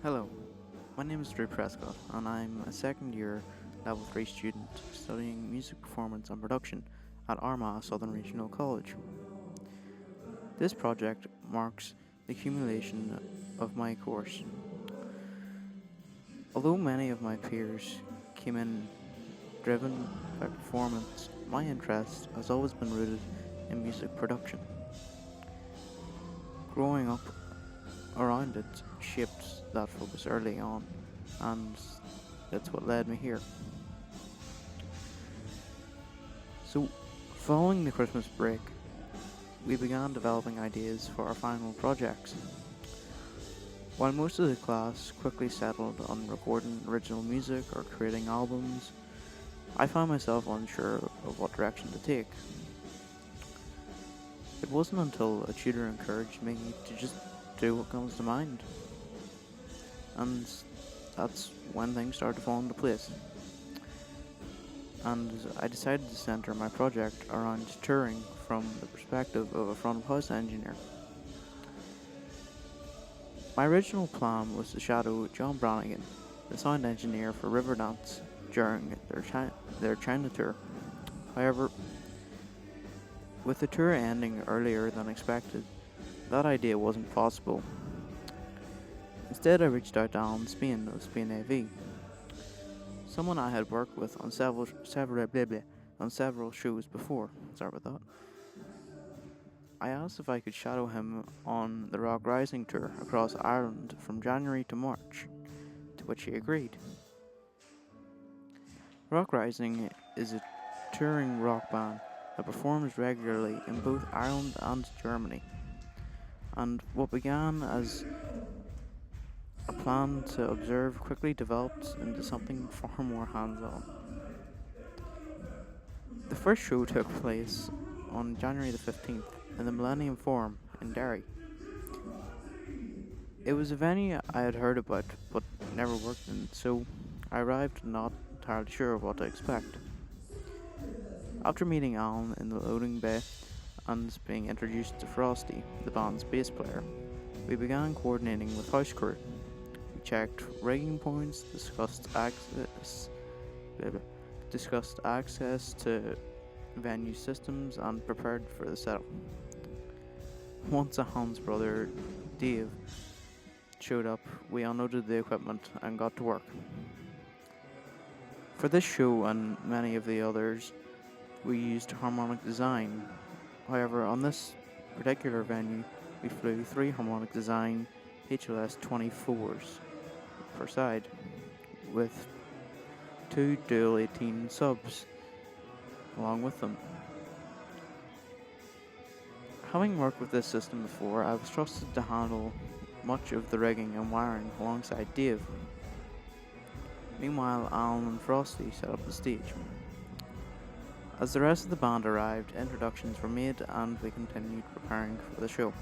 Hello, my name is Drew Prescott, and I'm a second year Level 3 student studying music performance and production at Armagh Southern Regional College. This project marks the accumulation of my course. Although many of my peers came in driven by performance, my interest has always been rooted in music production. Growing up around it shaped that focus early on, and that's what led me here. So, following the Christmas break, we began developing ideas for our final projects. While most of the class quickly settled on recording original music or creating albums, I found myself unsure of what direction to take. It wasn't until a tutor encouraged me to just do what comes to mind, and that's when things started to fall into place. And I decided to centre my project around touring from the perspective of a front of house engineer. My original plan was to shadow John Brannigan, the sound engineer for Riverdance, during their China tour. However, with the tour ending earlier than expected, that idea wasn't possible. Instead, I reached out to Alan Spain of Spain AV, someone I had worked with on several shows before. Sorry about that. I asked if I could shadow him on the Rock Rising tour across Ireland from January to March, to which he agreed. Rock Rising is a touring rock band that performs regularly in both Ireland and Germany, and what began as a plan to observe quickly developed into something far more hands-on. The first show took place on January the 15th in the Millennium Forum in Derry. It was a venue I had heard about but never worked in, so I arrived not entirely sure of what to expect. After meeting Alan in the loading bay and being introduced to Frosty, the band's bass player, we began coordinating with house crew. We checked rigging points, discussed access to venue systems, and prepared for the setup. Once Alan's brother, Dave, showed up, we unloaded the equipment and got to work. For this show and many of the others, we used harmonic design. However, on this particular venue, we flew 3 harmonic design HLS 24s per side, with 2 dual 18 subs along with them. Having worked with this system before, I was trusted to handle much of the rigging and wiring alongside Dave. Meanwhile, Alan and Frosty set up the stage. As the rest of the band arrived, introductions were made and we continued preparing for the show.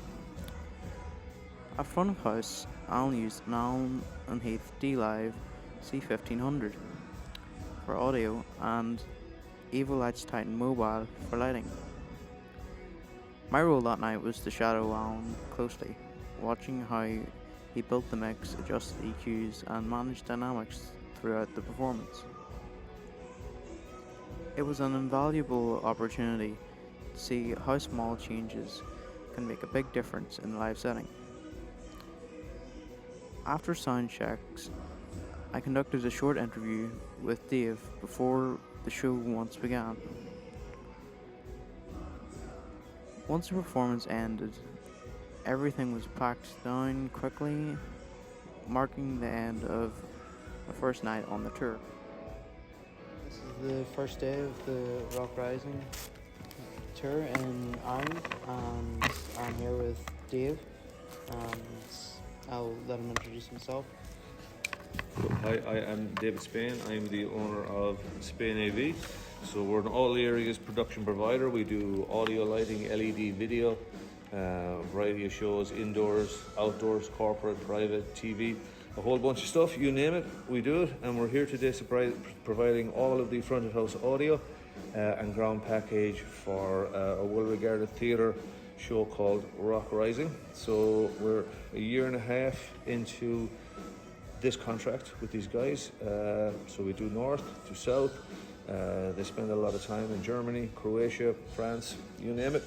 At front of house, Alan used an Allen and Heath D-Live C1500 for audio and Evo-Lights Titan Mobile for lighting. My role that night was to shadow Alan closely, watching how he built the mix, adjusted EQs, and managed dynamics throughout the performance. It was an invaluable opportunity to see how small changes can make a big difference in a live setting. After sound checks, I conducted a short interview with Dave before the show once began. Once the performance ended, everything was packed down quickly, marking the end of the first night on the tour. This is the first day of the Rock Rising tour in Ireland, and I'm here with Dave, and I'll let him introduce himself. Hi, I am David Spain. I'm the owner of Spain AV. So we're an all areas production provider. We do audio, lighting, LED, video, variety of shows, indoors, outdoors, corporate, private, TV, a whole bunch of stuff. You name it, we do it. And we're here today providing all of the front of house audio and ground package for a well-regarded theatre show called Rock Rising. So we're a year and a half into this contract with these guys. So we do north to south. They spend a lot of time in Germany, Croatia, France, you name it.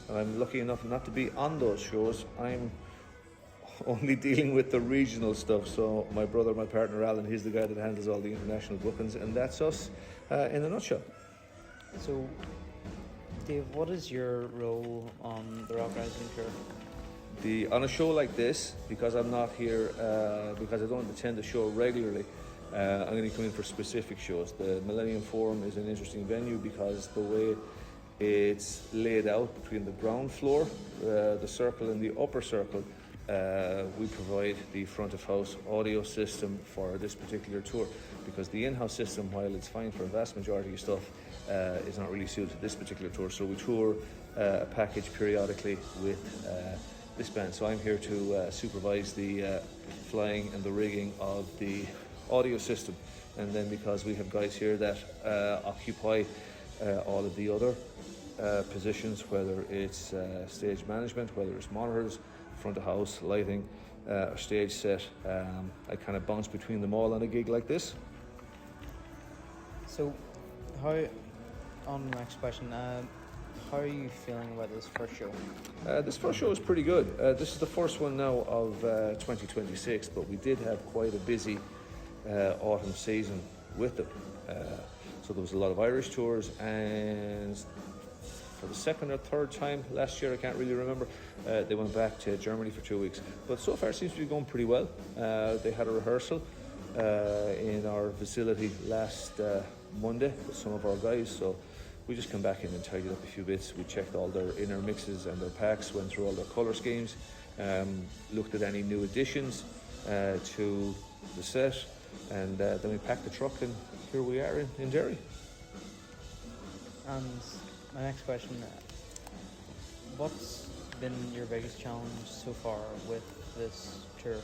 And I'm lucky enough not to be on those shows. I'm only dealing with the regional stuff. So my brother, my partner Alan, he's the guy that handles all the international bookings, and that's us in a nutshell. So, Dave, what is your role on the Rock Rising Tour? On a show like this, because I'm not here, because I don't attend the show regularly, I'm going to come in for specific shows. The Millennium Forum is an interesting venue because the way it's laid out between the ground floor, the circle and the upper circle, we provide the front of house audio system for this particular tour, because the in-house system, while it's fine for a vast majority of stuff, is not really suited to this particular tour. So we tour a package periodically with this band. So I'm here to supervise the flying and the rigging of the audio system, and then because we have guys here that occupy all of the other positions, whether it's stage management, whether it's monitors, front of house, lighting, or stage set, I kind of bounce between them all on a gig like this. So, on the next question, how are you feeling about this first show? This first show is pretty good. This is the first one now of 2026, but we did have quite a busy autumn season with them. So there was a lot of Irish tours, and for the second or third time last year, I can't really remember, they went back to Germany for 2 weeks. But so far it seems to be going pretty well. They had a rehearsal in our facility last Monday with some of our guys, so we just come back in and tidied up a few bits. We checked all their inner mixes and their packs, went through all their colour schemes, looked at any new additions to the set, and then we packed the truck, and here we are in Derry. And my next question, what's been your biggest challenge so far with this tour?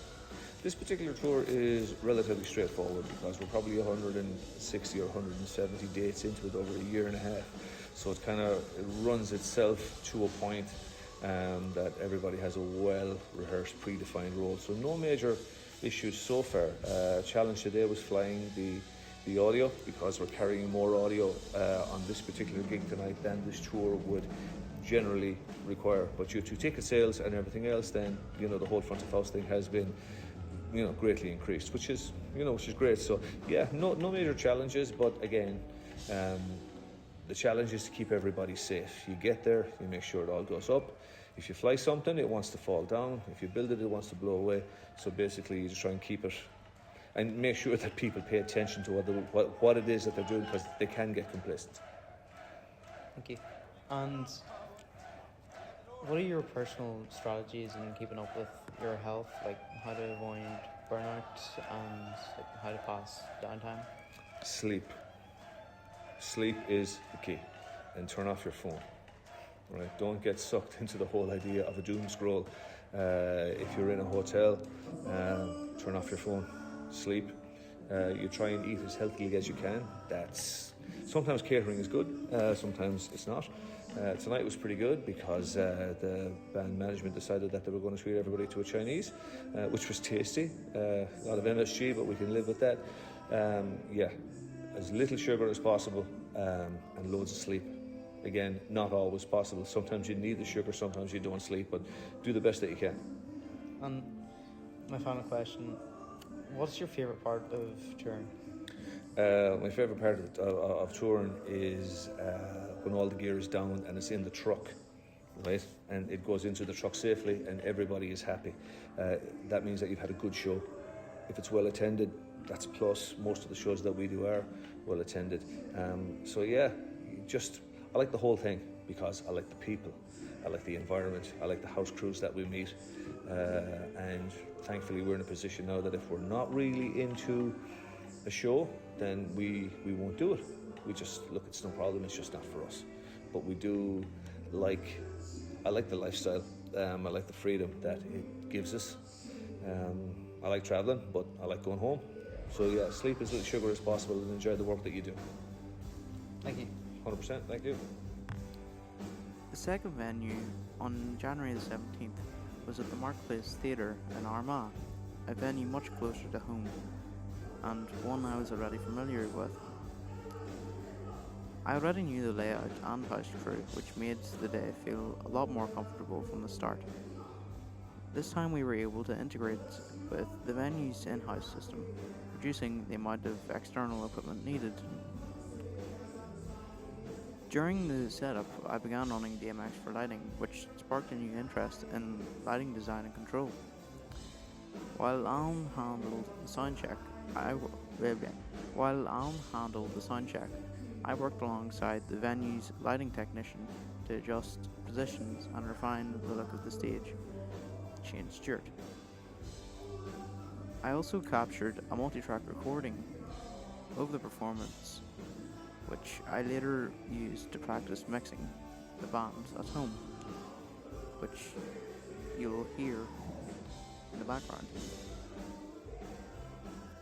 This particular tour is relatively straightforward because we're probably 160 or 170 dates into it over a year and a half. So it runs itself to a point that everybody has a well-rehearsed, predefined role. So no major issues so far. Challenge today was flying the audio, because we're carrying more audio on this particular gig tonight than this tour would generally require. But due to ticket sales and everything else, then the whole front of house thing has been greatly increased, which is great. So yeah, no major challenges, but again, the challenge is to keep everybody safe. You get there, you make sure it all goes up. If you fly something, it wants to fall down. If you build it, it wants to blow away. So basically, you just try and keep it and make sure that people pay attention to what it is that they're doing, because they can get complacent. Thank you. And what are your personal strategies in keeping up with your health, like how to avoid burnout and how to pass downtime? Sleep is the key, and turn off your phone. Right? Don't get sucked into the whole idea of a doom scroll. If you're in a hotel, turn off your phone. Sleep. You try and eat as healthily as you can. Sometimes catering is good, sometimes it's not. Tonight was pretty good because the band management decided that they were going to treat everybody to a Chinese, which was tasty. A lot of MSG, but we can live with that. As little sugar as possible, and loads of sleep. Again, not always possible. Sometimes you need the sugar, sometimes you don't sleep, but do the best that you can. And my final question, what's your favourite part of touring? My favourite part of touring is when all the gear is down and it's in the truck, right? And it goes into the truck safely and everybody is happy. That means that you've had a good show. If it's well attended, that's a plus. Most of the shows that we do are well attended. I like the whole thing because I like the people, I like the environment, I like the house crews that we meet, and thankfully we're in a position now that if we're not really into a show, then we won't do it. We just look, it's no problem, it's just not for us. But we do I like the lifestyle, I like the freedom that it gives us. I like traveling, but I like going home. So yeah, sleep as little sugar as possible and enjoy the work that you do. Thank you. 100%, thank you. The second venue on January the 17th was at the Marketplace Theatre in Armagh. a venue much closer to home and one I was already familiar with. I already knew the layout and house crew, which made the day feel a lot more comfortable from the start. This time we were able to integrate with the venue's in-house system, reducing the amount of external equipment needed. During the setup, I began running DMX for lighting, which sparked a new interest in lighting design and control. While Alan handled the sound check, I w- bleh, bleh. While Alan handled the sound check, I worked alongside the venue's lighting technician to adjust positions and refine the look of the stage, Shane Stewart. I also captured a multi-track recording of the performance, which I later used to practice mixing the band at home, which you'll hear in the background.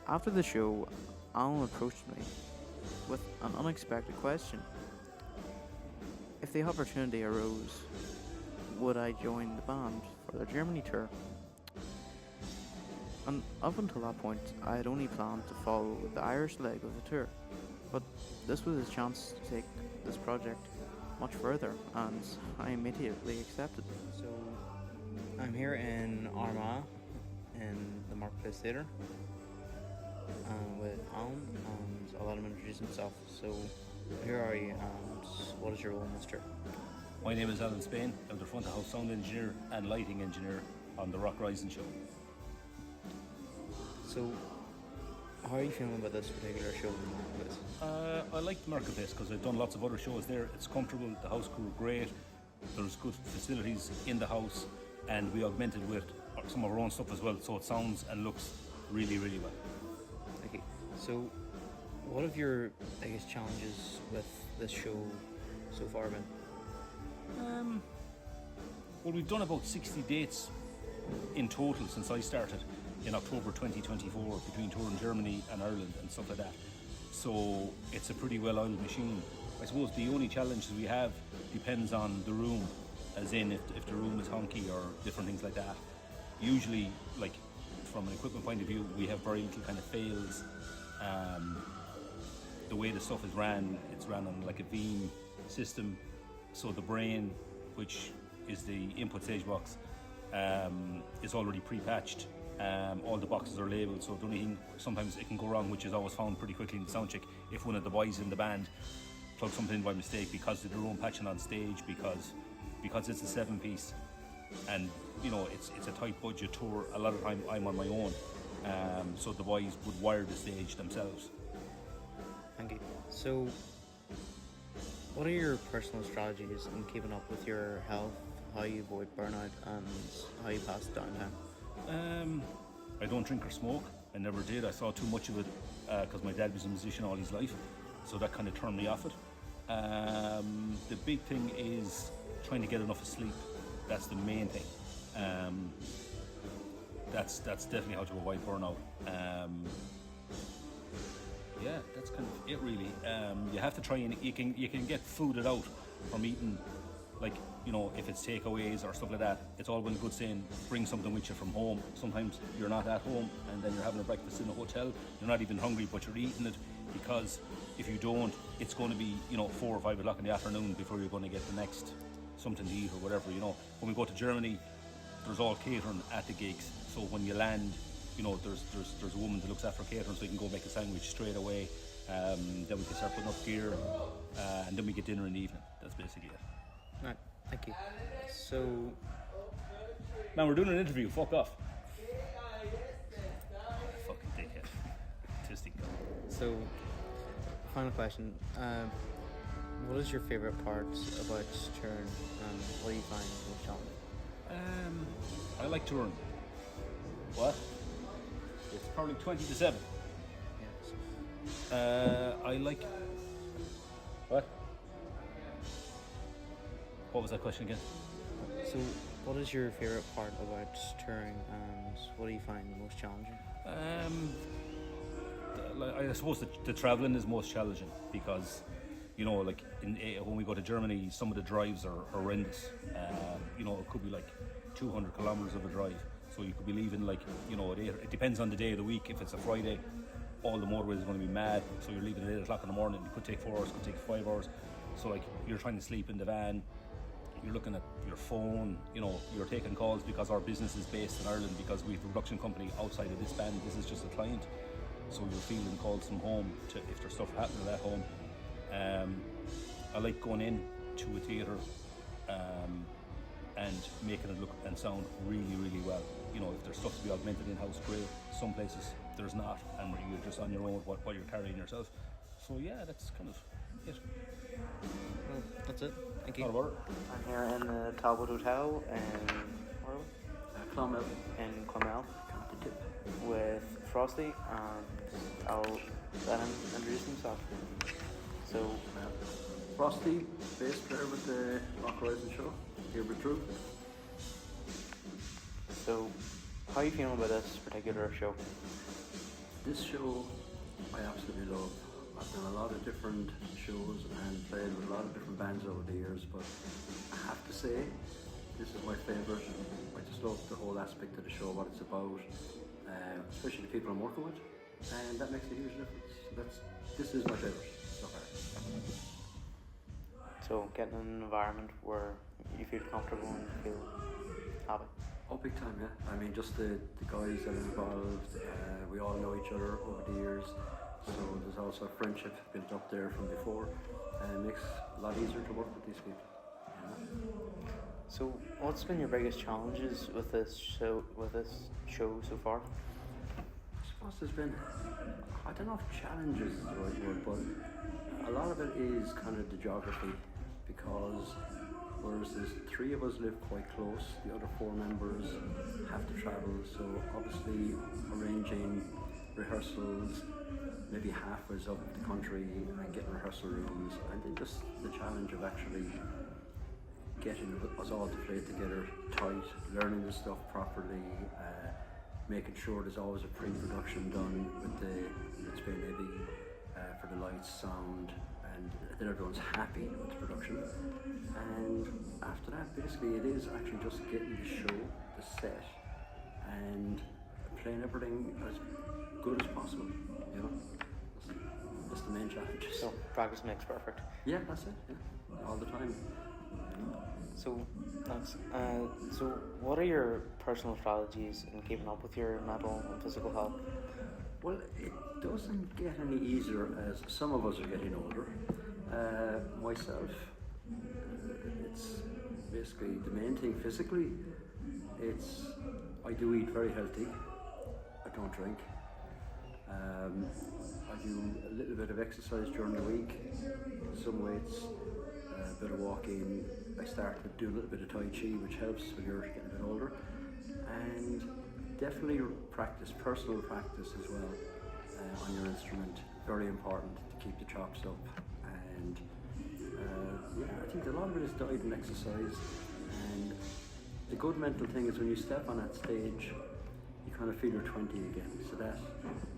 After the show, Alan approached me with an unexpected question. If the opportunity arose, would I join the band for their Germany tour? And up until that point, I had only planned to follow the Irish leg of the tour, but this was a chance to take this project much further, and I immediately accepted. So, I'm here in Armagh, in the Marketplace Theatre, with Alan, and I'll let him introduce himself. So, who are you, and what is your role in this tour? My name is Alan Spain. I'm the front of house sound engineer and lighting engineer on the Rock Rising show. So, how are you feeling about this particular show in the Marketplace? I like the Marketplace because I've done lots of other shows there. It's comfortable, the house crew are great, there's good facilities in the house, and we augmented with some of our own stuff as well, so it sounds and looks really, really well. Okay, so what have your biggest challenges with this show so far been? Well, we've done about 60 dates in total since I started in October 2024 between touring Germany and Ireland and stuff like that. So it's a pretty well-oiled machine. I suppose the only challenges we have depends on the room, as in if the room is honky or different things like that. Usually, like from an equipment point of view, we have very little kind of fails. The way the stuff is ran, it's ran on like a Veeam system. So the brain, which is the input stage box, is already pre-patched. All the boxes are labelled, so the only thing sometimes it can go wrong, which is always found pretty quickly in the sound check, if one of the boys in the band plugs something in by mistake because of their own patching on stage, because it's a 7-piece, and you know it's a tight budget tour. A lot of time I'm on my own, so the boys would wire the stage themselves. Thank you. So, what are your personal strategies in keeping up with your health, how you avoid burnout, and how you pass downtime? I don't drink or smoke. I never did. I saw too much of it because my dad was a musician all his life, so that kind of turned me off it. The big thing is trying to get enough sleep. That's the main thing. That's definitely how to avoid burnout. Yeah, that's kind of it really. You have to try and you can get fooded out from eating, like, you know, if it's takeaways or stuff like that. It's all well and good saying bring something with you from home. Sometimes you're not at home and then you're having a breakfast in a hotel. You're not even hungry, but you're eating it, because if you don't, it's going to be, you know, 4 or 5 o'clock in the afternoon before you're going to get the next something to eat or whatever. You know, when we go to Germany, there's all catering at the gigs. So when you land, you know, there's a woman that looks after catering, so you can go make a sandwich straight away. Then we can start putting up gear, and then we get dinner in the evening. That's basically it. Right, thank you. So, Man, we're doing an interview. Fuck off. Fucking dickhead. Autistic guy. so final question. What is your favourite part about touring, and what do you find most challenging? I like touring. What? It's probably 20 to 7. Yes. I like. What? What was that question again? So, what is your favourite part about touring, and what do you find most challenging? I suppose the travelling is most challenging because, you know, like when we go to Germany, some of the drives are horrendous. You know, it could be like 200 kilometres of a drive. So you could be leaving like, you know, it depends on the day of the week. If it's a Friday, all the motorways are going to be mad. So you're leaving at 8 o'clock in the morning. It could take 4 hours, could take 5 hours. So like you're trying to sleep in the van. You're looking at your phone, you know, you're taking calls because our business is based in Ireland, because we have a production company outside of this band. This is just a client. So you're fielding calls from home to if there's stuff happening at home. I like going in to a theatre and making it look and sound really, really well. You know, if there's stuff to be augmented in-house, great. Some places there's not, and you're just on your own with what you're carrying yourself. So yeah, that's kind of it. Well, that's it. Thank you. Not about it. I'm here in the Talbot Hotel in where are we? Clonmel. In Clonmel County Tip. with Frosty, and I'll let him introduce himself. So, Frosty, bass player with the Rock Horizon show, here with Drew. so how are you feeling about this particular show? This show I absolutely love. I've done a lot of different shows and played with a lot of different bands over the years, but I have to say, this is my favourite. I just love the whole aspect of the show, what it's about, especially the people I'm working with, and that makes a huge difference. This is my favourite so far. So, getting in an environment where you feel comfortable and you feel happy. Oh, big time, yeah. I mean, just the guys that are involved, we all know each other over the years, so there's also a friendship built up there from before, and it makes it a lot easier to work with these people. So, what's been your biggest challenges with this show so far? I suppose there's been, I don't know if challenges is the right word, but a lot of it is kind of the geography, because whereas there's 3 of us live quite close, the other 4 members have to travel, so obviously arranging rehearsals maybe halfways up the country and getting rehearsal rooms, and then just the challenge of actually getting us all to play together tight, learning the stuff properly, making sure there's always a pre-production done with Spain Heavy for the lights, sound, and then everyone's happy with the production. And after that, basically, it is actually just getting the show, the set, and playing everything as good as possible. You know, that's the main challenge. So, practice makes perfect. Yeah, that's it. Yeah, all the time. So, thanks. So, what are your personal strategies in keeping up with your mental and physical health? Well, it doesn't get any easier as some of us are getting older. Myself, it's basically the main thing physically. I do eat very healthy. I don't drink. I do a little bit of exercise during the week, some weights, a bit of walking. I start to do a little bit of Tai Chi, which helps when you're getting a bit older. And definitely practice, personal practice as well on your instrument. Very important to keep the chops up. And I think a lot of it is diet and exercise. And the good mental thing is when you step on that stage, you kind of feel you're 20 again. So that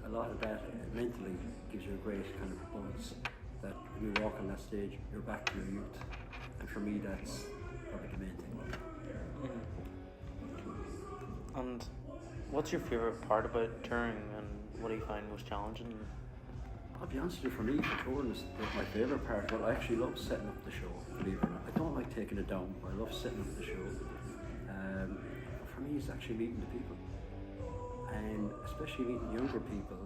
a lot of that mentally gives you a great kind of buzz. That when you walk on that stage, you're back to your youth. And for me, that's probably the main thing. Mm-hmm. And what's your favourite part about touring, and what do you find most challenging? I'll be honest with you, for me, for touring is my favourite part, but I actually love setting up the show, believe it or not. I don't like taking it down, but I love setting up the show. For me, it's actually meeting the people. And especially meeting younger people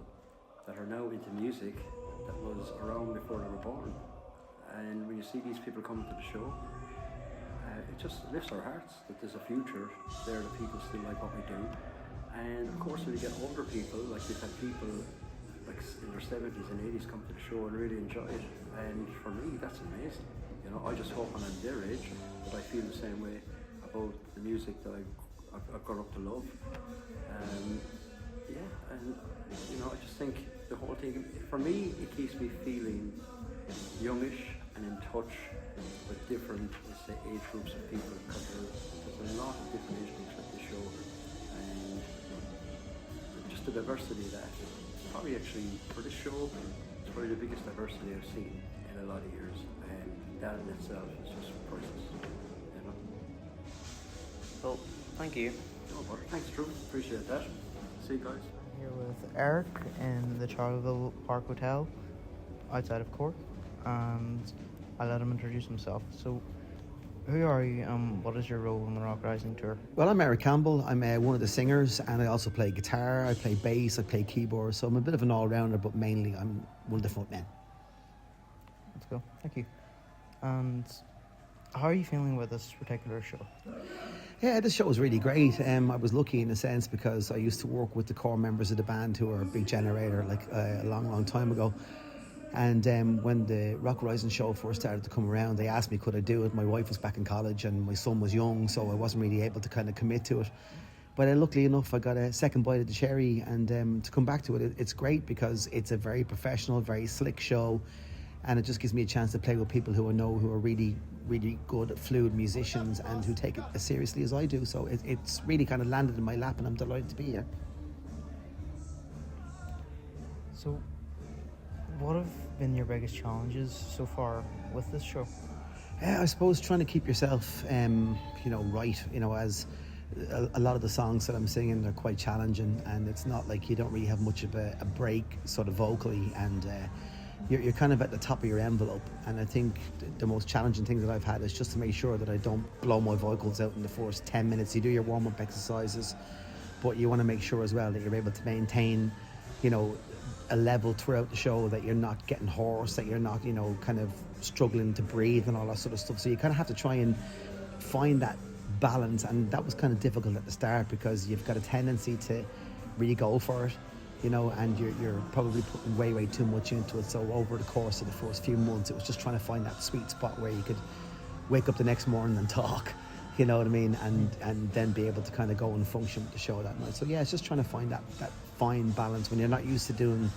that are now into music that was around before they were born. And when you see these people coming to the show, it just lifts our hearts that there's a future there, that people still like what we do. And of course, when you get older people, like we've had people like in their 70s and 80s come to the show and really enjoy it. And for me, that's amazing. You know, I just hope when I'm their age that I feel the same way about the music that I've grown up to love. And you know, I just think the whole thing, for me, it keeps me feeling youngish and in touch with different, let's say, age groups of people, because there's a lot of different age groups at the show, and just the diversity of that. Probably actually, for this show, it's probably the biggest diversity I've seen in a lot of years, and that in itself is just priceless, you know. Well, thank you. No No bother. Thanks, Drew. Appreciate that. See you guys. Here with Eric in the Charleville Park Hotel outside of Cork, and I let him introduce himself. So, who are you and what is your role in the Rock Rising tour? Well, I'm Eric Campbell. I'm one of the singers, and I also play guitar, I play bass, I play keyboard, so I'm a bit of an all-rounder, but mainly I'm one of the front men. Let's go. Thank you. And how are you feeling with this particular show? Yeah, this show was really great. I was lucky in a sense because I used to work with the core members of the band who are a big generator like a long time ago. And when the Rock Rising show first started to come around, they asked me could I do it. My wife was back in college and my son was young, so I wasn't really able to kind of commit to it. But luckily enough, I got a second bite of the cherry, and to come back to it, it's great because it's a very professional, very slick show, and it just gives me a chance to play with people who I know who are really, really good, fluid musicians and who take it as seriously as I do. So it's really kind of landed in my lap, and I'm delighted to be here. So, what have been your biggest challenges so far with this show? I suppose trying to keep yourself, right. As a lot of the songs that I'm singing are quite challenging, and it's not like you don't really have much of a break, sort of vocally, and you're kind of at the top of your envelope. And I think the most challenging thing that I've had is just to make sure that I don't blow my vocals out in the first 10 minutes. You do your warm-up exercises, but you want to make sure as well that you're able to maintain, a level throughout the show, that you're not getting hoarse, that you're not, kind of struggling to breathe and all that sort of stuff. So you kind of have to try and find that balance, and that was kind of difficult at the start because you've got a tendency to really go for it, and you're probably putting way too much into it. So over the course of the first few months, it was just trying to find that sweet spot where you could wake up the next morning and talk, you know what I mean, and then be able to kind of go and function with the show that night. So yeah, it's just trying to find that fine balance when you're not used to doing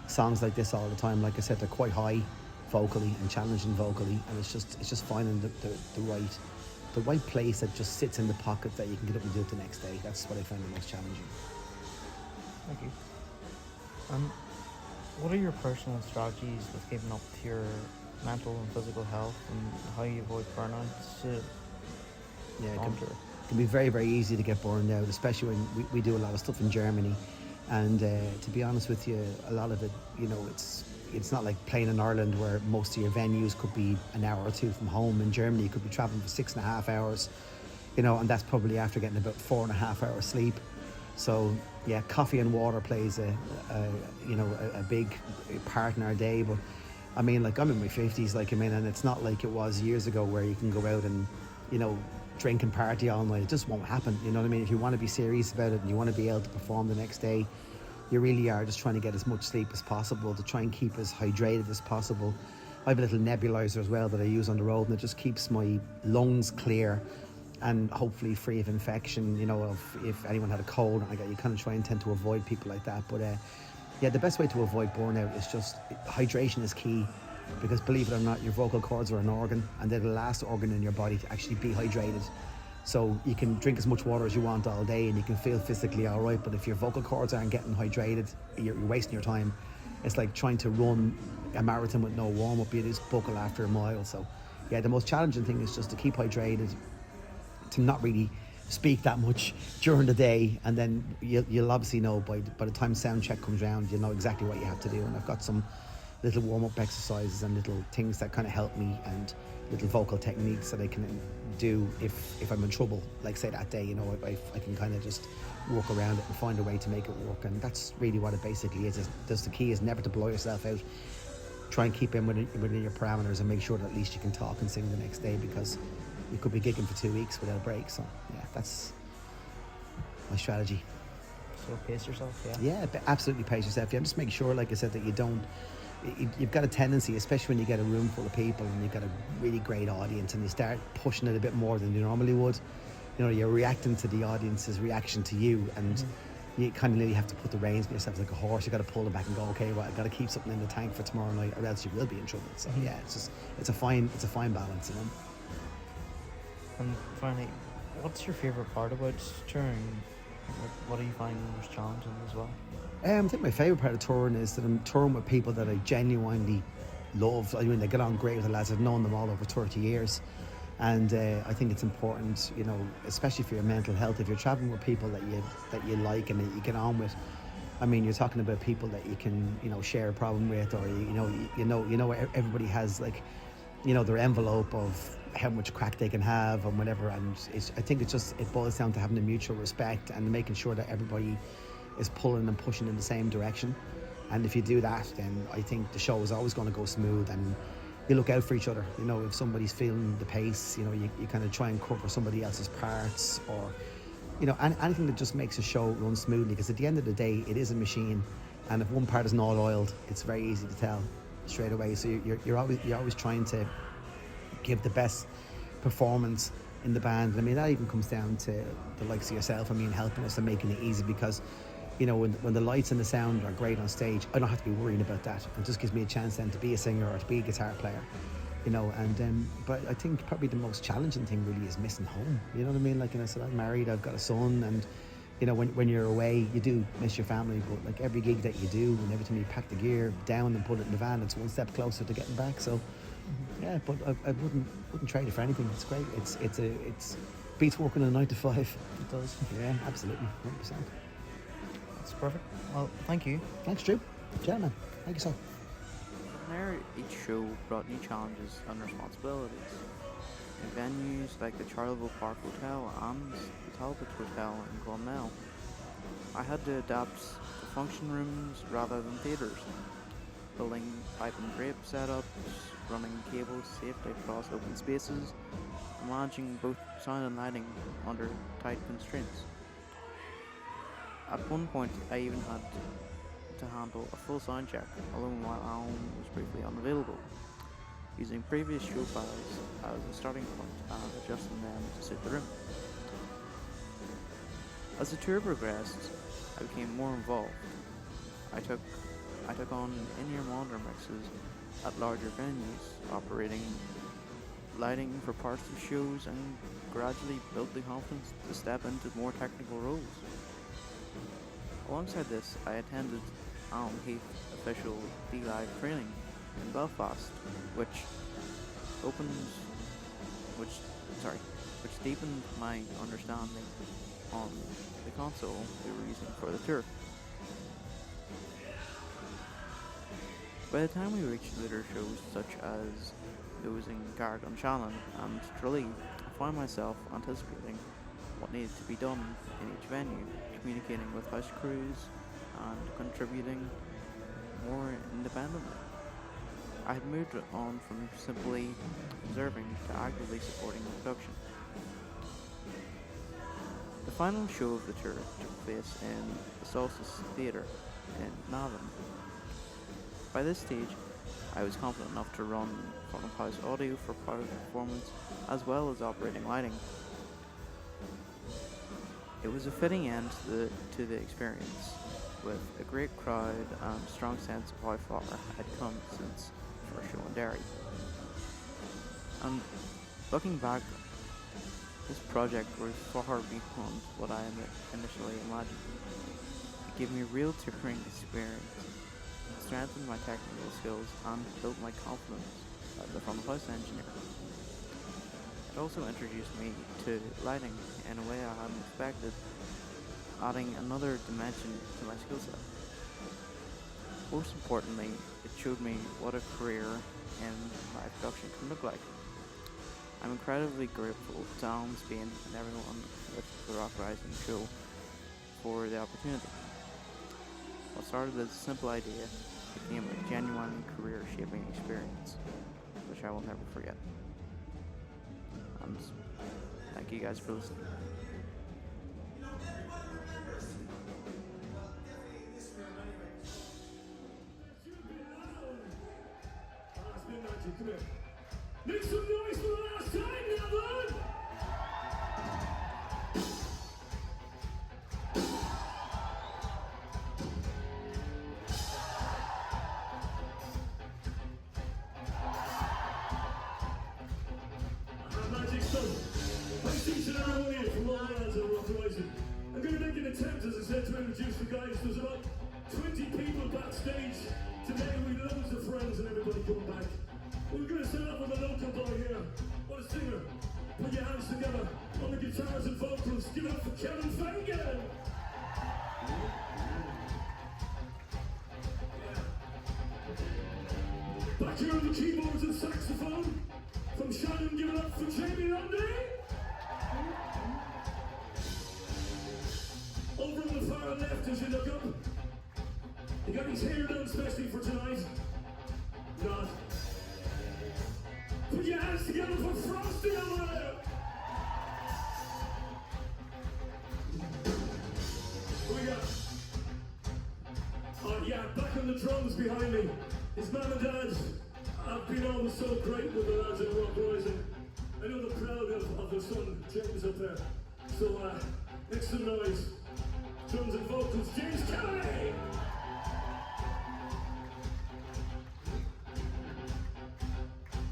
songs like this all the time. Like I said, they're quite high vocally and challenging vocally, and it's just finding the right place that just sits in the pocket that you can get up and do it the next day. That's what I find the most challenging. Thank you. What are your personal strategies with keeping up with your mental and physical health, and how you avoid burnout? Yeah, it can be very, very easy to get burned out, especially when we do a lot of stuff in Germany. And to be honest with you, a lot of it, it's not like playing in Ireland where most of your venues could be an hour or two from home. In Germany, you could be traveling for 6.5 hours, and that's probably after getting about 4.5 hours sleep. So yeah, coffee and water plays a big part in our day. But I mean, like, I'm in my 50s, and it's not like it was years ago where you can go out and, drink and party all night. It just won't happen. You know what I mean? If you want to be serious about it and you want to be able to perform the next day, you really are just trying to get as much sleep as possible, to try and keep as hydrated as possible. I have a little nebulizer as well that I use on the road, and it just keeps my lungs clear and hopefully free of infection. If anyone had a cold, you kind of try and tend to avoid people like that. But yeah, the best way to avoid burnout is just hydration is key. Because believe it or not, your vocal cords are an organ, and they're the last organ in your body to actually be hydrated. So you can drink as much water as you want all day and you can feel physically all right, but if your vocal cords aren't getting hydrated, you're wasting your time. It's like trying to run a marathon with no warm-up. You just buckle after a mile. So yeah, the most challenging thing is just to keep hydrated, to not really speak that much during the day, and then you'll obviously know by the time sound check comes around, you know exactly what you have to do. And I've got some little warm-up exercises and little things that kind of help me, and little vocal techniques that I can do if I'm in trouble, like say that day, I can kind of just work around it and find a way to make it work. And that's really what it basically is. The key is never to blow yourself out. Try and keep in within your parameters and make sure that at least you can talk and sing the next day, because you could be gigging for 2 weeks without a break. So yeah, that's my strategy. So pace yourself, yeah? Yeah, absolutely pace yourself. Yeah, just make sure, like I said, that you've got a tendency, especially when you get a room full of people and you've got a really great audience and you start pushing it a bit more than you normally would. You're reacting to the audience's reaction to you, and you kind of really have to put the reins on yourself like a horse. You got to pull it back and go, okay, well, I got to keep something in the tank for tomorrow night, or else you will be in trouble. So yeah, it's a fine balance, And finally, what's your favourite part about touring? What do you find most challenging as well? I think my favourite part of touring is that I'm touring with people that I genuinely love. I mean, they get on great with the lads. I've known them all over 30 years. And I think it's important, you know, especially for your mental health, if you're traveling with people that you like and that you get on with. I mean, you're talking about people that you can, you know, share a problem with, or you know, everybody has, like, you know, their envelope of how much crack they can have and whatever. And I think it boils down to having a mutual respect and making sure that everybody is pulling and pushing in the same direction. And if you do that, then I think the show is always going to go smooth, and you look out for each other. You know, if somebody's feeling the pace, you know, you kind of try and cover somebody else's parts, or, you know, anything that just makes a show run smoothly. Because at the end of the day, it is a machine, and if one part isn't all oiled, it's very easy to tell straight away. So you're always trying to give the best performance in the band. I mean, that even comes down to the likes of yourself. I mean, helping us and making it easy, because, you know, when the lights and the sound are great on stage, I don't have to be worrying about that. It just gives me a chance then to be a singer or to be a guitar player, you know. And but I think probably the most challenging thing really is missing home. You know what I mean? Like, you know, so I'm married, I've got a son, and, you know, when you're away, you do miss your family. But like every gig that you do, and every time you pack the gear down and put it in the van, it's one step closer to getting back. So yeah, but I wouldn't trade it for anything. It's great. It's beats working a 9 to 5. It does. Yeah, absolutely, 100%. That's perfect. Well, thank you. Thanks, Drew. Gentlemen, thank you, sir. From there, each show brought new challenges and responsibilities. In venues like the Charleville Park Hotel and the Talbot Hotel in Clonmel, I had to adapt to function rooms rather than theatres, building pipe and drape setups, running cables safely across open spaces, and managing both sound and lighting under tight constraints. At one point, I even had to handle a full sound check alone while Alan was briefly unavailable, using previous show files as a starting point and adjusting them to suit the room. As the tour progressed, I became more involved. I took on in-ear monitor mixes at larger venues, operating lighting for parts of shows, and gradually built the confidence to step into more technical roles. Alongside this, I attended Alan Heath official D-Live training in Belfast, which deepened my understanding on the console we were using for the tour. By the time we reached later shows such as those in Carrick-on-Shannon and Tralee, I found myself anticipating what needed to be done in each venue, communicating with house crews and contributing more independently. I had moved on from simply observing to actively supporting the production. The final show of the tour took place in the Solstice Theatre in Navan. By this stage, I was confident enough to run front of house audio for part of the performance, as well as operating lighting. It was a fitting end to the experience, with a great crowd and strong sense of how far I'd come since the first show in Derry. And looking back, this project was far beyond what I initially imagined. It gave me real touring experience, strengthened my technical skills, and built my confidence as a front of house engineer. It also introduced me to lighting in a way I hadn't expected, adding another dimension to my skill set. Most importantly, it showed me what a career in live production can look like. I'm incredibly grateful to Alan Spain and everyone with the Rock Rising show for the opportunity. What started as a simple idea became a genuine career-shaping experience, which I will never forget. And thank you guys for listening. Make some noise for the last time, Navan! Magic Stone. Thanks each and everyone here from all the lands of Rock Horizon. I'm going to make an attempt, as I said, to introduce the guys. There's about 20 people backstage. Today we loads of friends and everybody coming back. We're gonna start off with a local boy here. What a singer. Put your hands together on the guitars and vocals. Give it up for Kevin Fagan. Back here on the keyboards and saxophone, from Shannon, give it up for Jamie Lundy. Over on the far left as you look up, he got his hair done especially for tonight. Not. Put your hands together for Frosty over there. What we got? Oh yeah, back on the drums behind me. His mum and dad have been always so great with the lads at Rock Rising. I know they're proud of their son, James, up there. So, make some noise. Drums and vocals, James Kelly!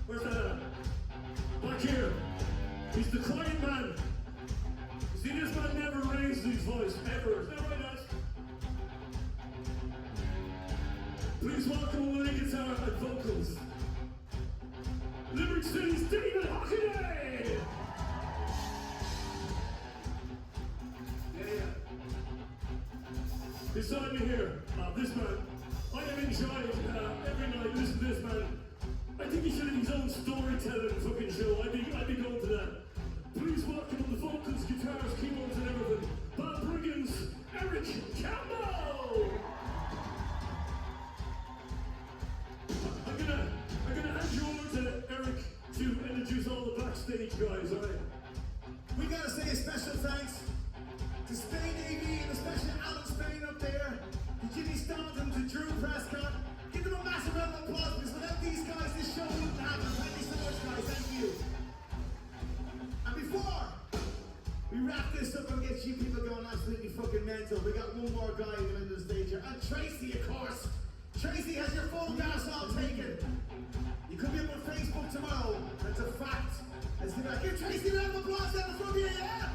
Where's that at? Back here. He's the quiet man. See, this man never raised his voice, ever. Is that right, lads? Please welcome with the guitar and vocals, Limerick City's David Hockaday! Yeah. Beside me here, this man, I have enjoyed every night. Listen to this man. I think he should have his own storytelling fucking show. I'd be going to that. Please welcome on the vocals, guitars, keyboards, and everything, Bob Briggins, Eric Campbell! I'm gonna hand you over to Eric to introduce all the backstage guys, alright? We gotta say a special thanks to Spain AV and especially Alan Spain up there, to Jimmy Staunton, to Drew Prescott. Give them a massive round of applause because without these guys this show wouldn't happen. Thank you so much guys, thank you. And before we wrap this up and get you people going absolutely fucking mental, we got one more guy coming into the stage here. And Tracy, of course. Tracy has your photographs all taken. You could be up on Facebook tomorrow. That's a fact. Let's give Tracy a round of applause down the front here, yeah?